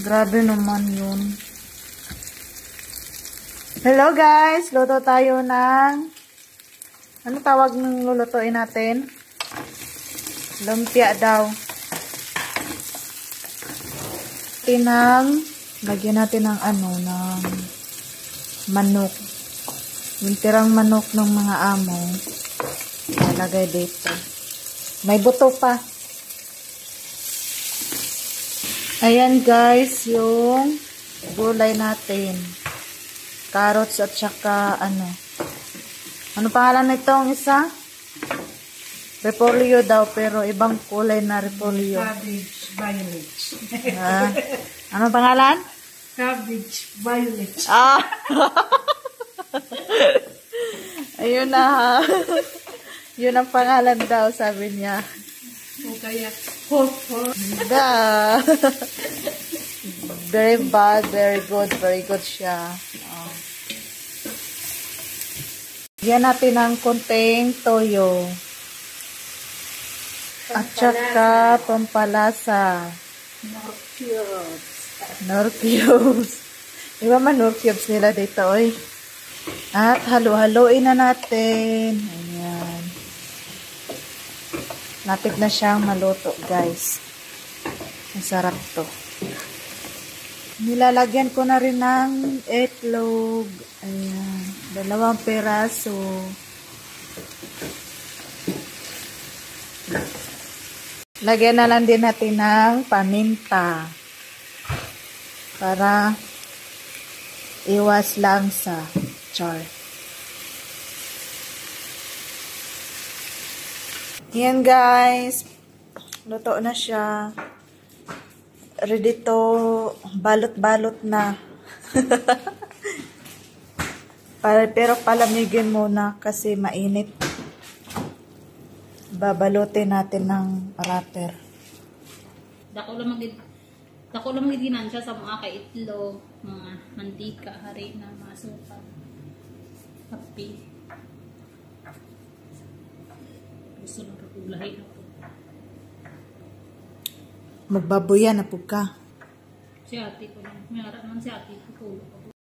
Grabe naman yun. Hello guys! Luto tayo ng... Ano tawag ng lulutuin natin? Lumpia daw. Lagyan natin ng ng manok. Yung tirang manok ng mga amo. Nalagay dito. May buto pa. Ayan guys, yung gulay natin. Carrots at saka ano pangalan nitong isa? Repolyo daw, pero ibang kulay na repolyo. Cabbage violet. Ano pangalan? Cabbage violet. Ayun na ha. Yun ang pangalan daw, sabi niya. O kaya, hot. Very bad, very good siya. Yan natin ng konting toyo. At saka pampalasa. Nor cubes. Iba man nor cubes nila dito, oy. At halo-haloin na natin. Ayan. Lapit na siyang maluto, guys. Masarap to. Nilalagyan ko na rin ng itlog. Ayan. 2 peraso. Lagyan na lang din natin ng paminta. Para iwas lang sa char. Yan guys. Luto na siya. Ready to balot-balot na. Pero palamigin muna kasi mainit. Babalutin natin ng wrapper. Dako lang ginan siya sa mga kaitlog, mga mantika, harina, mga suka. Kape. Gusto na pagulahin ako. Magbaboyan na po ka. Si ate ko na. May harap naman si ate ko.